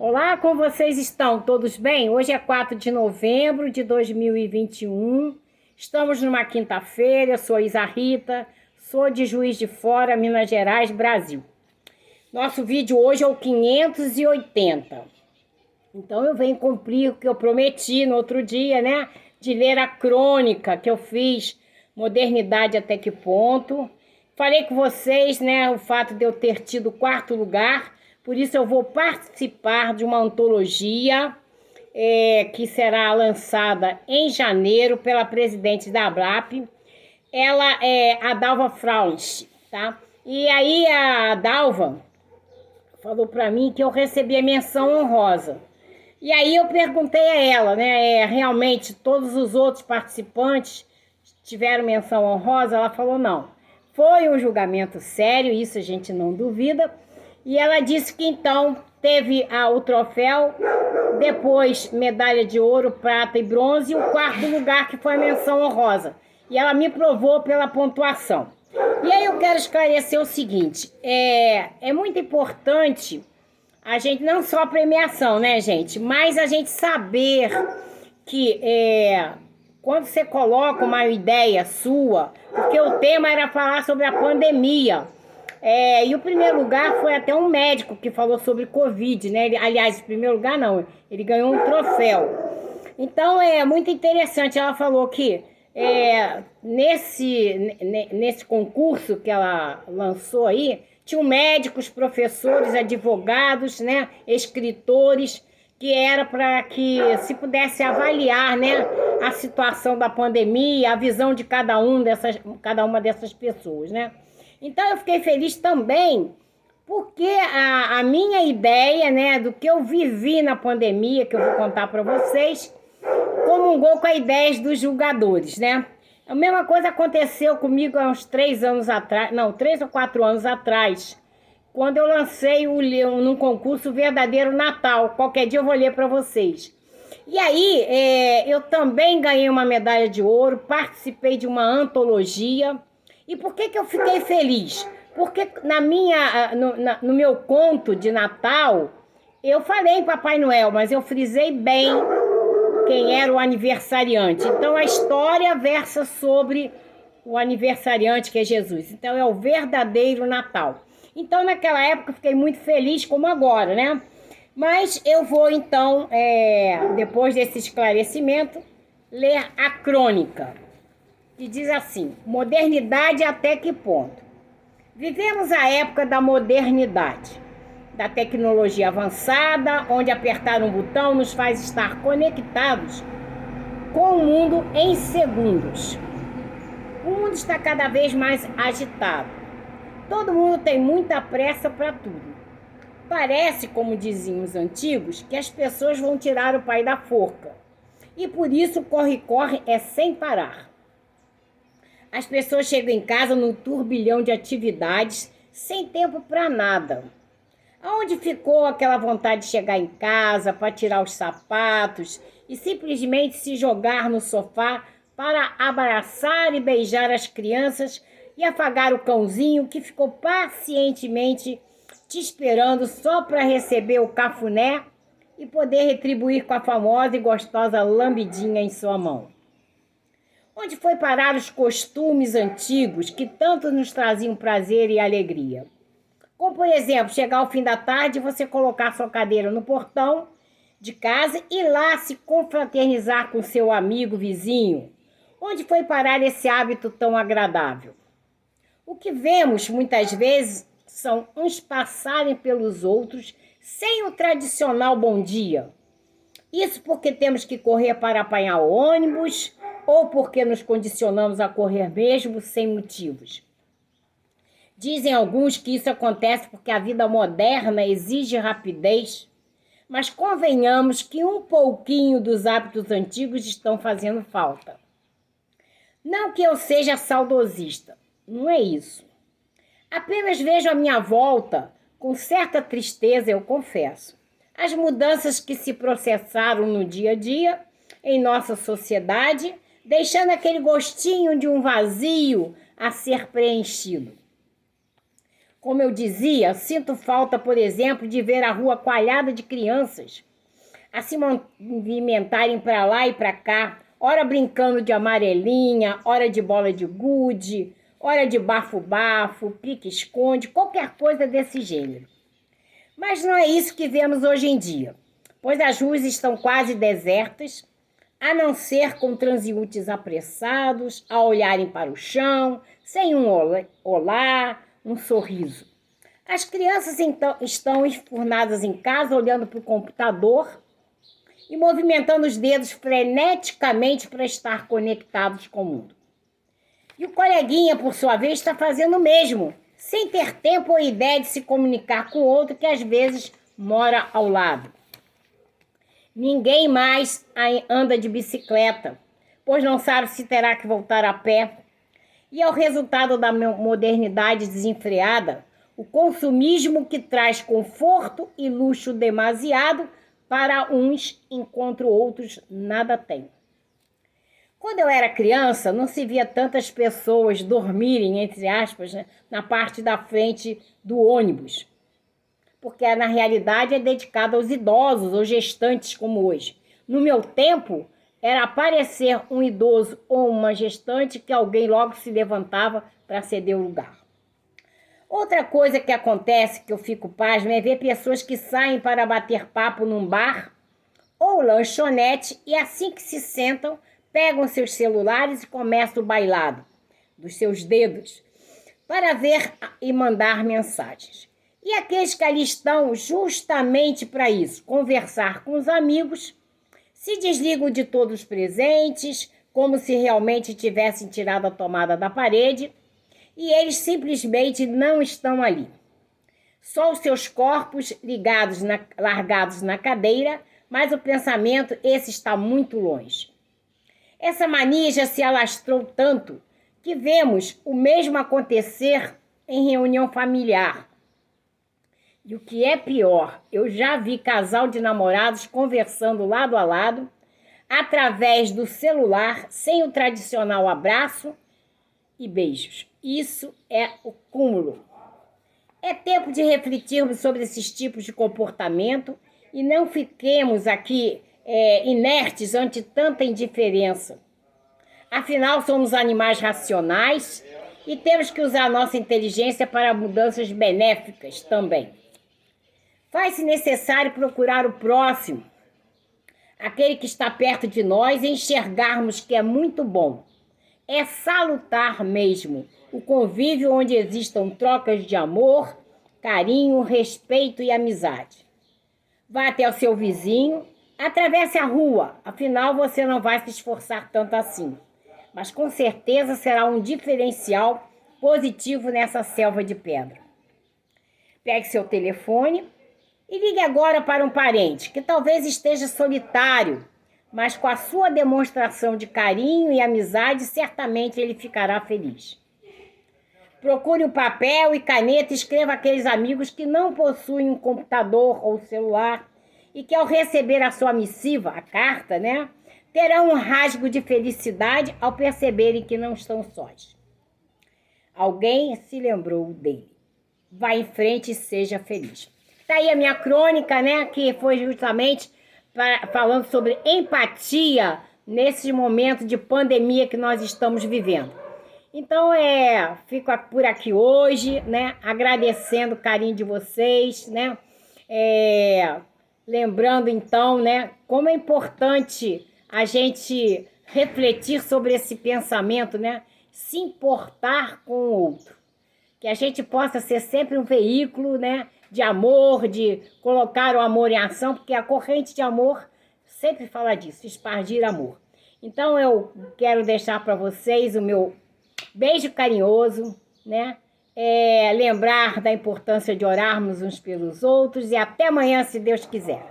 Olá, como vocês estão? Todos bem? Hoje é 4 de novembro de 2021. Estamos numa quinta-feira. Eu sou Isa Rita, sou de Juiz de Fora, Minas Gerais, Brasil. Nosso vídeo hoje é o 580. Então eu venho cumprir o que eu prometi no outro dia, né? De ler a crônica que eu fiz, Modernidade até que ponto. Falei com vocês, né? O fato de eu ter tido quarto lugar. Por isso eu vou participar de uma antologia que será lançada em janeiro pela presidente da ABRAP. Ela é a Dalva Fraulich, tá? E aí a Dalva falou para mim que eu recebi a menção honrosa. E aí eu perguntei a ela, né? Realmente todos os outros participantes tiveram menção honrosa? Ela falou não. Foi um julgamento sério, isso a gente não duvida. E ela disse que então teve o troféu, depois medalha de ouro, prata e bronze, e o quarto lugar que foi a menção honrosa. E ela me provou pela pontuação. E aí eu quero esclarecer o seguinte, é muito importante a gente, não só a premiação, né, gente, mas a gente saber que quando você coloca uma ideia sua, porque o tema era falar sobre a pandemia, e o primeiro lugar foi até um médico que falou sobre Covid, né? Aliás, em primeiro lugar não, ele ganhou um troféu. Então é muito interessante, ela falou que nesse concurso que ela lançou aí, tinham médicos, professores, advogados, né? Escritores, que era para que se pudesse avaliar, né, a situação da pandemia, a visão de cada uma dessas pessoas, né? Então eu fiquei feliz também porque a minha ideia, né, do que eu vivi na pandemia, que eu vou contar para vocês, comungou com a ideia dos julgadores, né? A mesma coisa aconteceu comigo há uns 3 ou 4 anos atrás, quando eu lancei num concurso Verdadeiro Natal. Qualquer dia eu vou ler para vocês. E aí, eu também ganhei uma medalha de ouro, participei de uma antologia. E por que eu fiquei feliz? Porque no meu conto de Natal, eu falei em Papai Noel, mas eu frisei bem quem era o aniversariante. Então a história versa sobre o aniversariante, que é Jesus. Então é o verdadeiro Natal. Então naquela época eu fiquei muito feliz, como agora, né? Mas eu vou então, depois desse esclarecimento, ler a crônica, que diz assim: modernidade até que ponto? Vivemos a época da modernidade, da tecnologia avançada, onde apertar um botão nos faz estar conectados com o mundo em segundos. O mundo está cada vez mais agitado. Todo mundo tem muita pressa para tudo. Parece, como diziam os antigos, que as pessoas vão tirar o pai da forca. E por isso corre-corre é sem parar. As pessoas chegam em casa num turbilhão de atividades, sem tempo para nada. Aonde ficou aquela vontade de chegar em casa para tirar os sapatos e simplesmente se jogar no sofá para abraçar e beijar as crianças e afagar o cãozinho que ficou pacientemente te esperando só para receber o cafuné e poder retribuir com a famosa e gostosa lambidinha em sua mão? Onde foi parar os costumes antigos que tanto nos traziam prazer e alegria? Como, por exemplo, chegar ao fim da tarde e você colocar sua cadeira no portão de casa e lá se confraternizar com seu amigo vizinho. Onde foi parar esse hábito tão agradável? O que vemos muitas vezes são uns passarem pelos outros sem o tradicional bom dia. Isso porque temos que correr para apanhar o ônibus ou porque nos condicionamos a correr mesmo sem motivos. Dizem alguns que isso acontece porque a vida moderna exige rapidez, mas convenhamos que um pouquinho dos hábitos antigos estão fazendo falta. Não que eu seja saudosista, não é isso. Apenas vejo à minha volta, com certa tristeza, eu confesso, as mudanças que se processaram no dia a dia em nossa sociedade, deixando aquele gostinho de um vazio a ser preenchido. Como eu dizia, sinto falta, por exemplo, de ver a rua coalhada de crianças a se movimentarem para lá e para cá, ora brincando de amarelinha, ora de bola de gude, ora de bafo-bafo, pique-esconde, qualquer coisa desse gênero. Mas não é isso que vemos hoje em dia, pois as ruas estão quase desertas, a não ser com transeuntes apressados, a olharem para o chão, sem um olá, um sorriso. As crianças então estão enfurnadas em casa, olhando para o computador e movimentando os dedos freneticamente para estar conectados com o mundo. E o coleguinha, por sua vez, está fazendo o mesmo, sem ter tempo ou ideia de se comunicar com o outro que às vezes mora ao lado. Ninguém mais anda de bicicleta, pois não sabe se terá que voltar a pé. E é o resultado da modernidade desenfreada, o consumismo que traz conforto e luxo demasiado para uns, enquanto outros nada têm. Quando eu era criança, não se via tantas pessoas dormirem, entre aspas, né, na parte da frente do ônibus, porque na realidade é dedicado aos idosos ou gestantes como hoje. No meu tempo, era aparecer um idoso ou uma gestante que alguém logo se levantava para ceder o lugar. Outra coisa que acontece, que eu fico pasmo, é ver pessoas que saem para bater papo num bar ou lanchonete e assim que se sentam, pegam seus celulares e começam o bailado dos seus dedos para ver e mandar mensagens. E aqueles que ali estão justamente para isso, conversar com os amigos, se desligam de todos os presentes, como se realmente tivessem tirado a tomada da parede, e eles simplesmente não estão ali. Só os seus corpos largados na cadeira, mas o pensamento, esse está muito longe. Essa mania já se alastrou tanto que vemos o mesmo acontecer em reunião familiar. E o que é pior, eu já vi casal de namorados conversando lado a lado, através do celular, sem o tradicional abraço e beijos. Isso é o cúmulo. É tempo de refletirmos sobre esses tipos de comportamento e não fiquemos aqui inertes ante tanta indiferença. Afinal, somos animais racionais e temos que usar a nossa inteligência para mudanças benéficas também. Faz-se necessário procurar o próximo, aquele que está perto de nós, e enxergarmos que é muito bom. É salutar mesmo o convívio onde existam trocas de amor, carinho, respeito e amizade. Vá até o seu vizinho, atravesse a rua, afinal você não vai se esforçar tanto assim. Mas com certeza será um diferencial positivo nessa selva de pedra. Pegue seu telefone e ligue agora para um parente que talvez esteja solitário, mas com a sua demonstração de carinho e amizade, certamente ele ficará feliz. Procure um papel e caneta e escreva aqueles amigos que não possuem um computador ou celular e que ao receber a sua missiva, a carta, né, terão um rasgo de felicidade ao perceberem que não estão sós. Alguém se lembrou dele. Vá em frente e seja feliz. Está aí a minha crônica, né, que foi justamente falando sobre empatia nesse momento de pandemia que nós estamos vivendo. Então, fico por aqui hoje, né, agradecendo o carinho de vocês, né, lembrando então, né, como é importante a gente refletir sobre esse pensamento, né, se importar com o outro, que a gente possa ser sempre um veículo, né, de amor, de colocar o amor em ação, porque a corrente de amor sempre fala disso, espargir amor. Então eu quero deixar para vocês o meu beijo carinhoso, né? Lembrar da importância de orarmos uns pelos outros e até amanhã, se Deus quiser.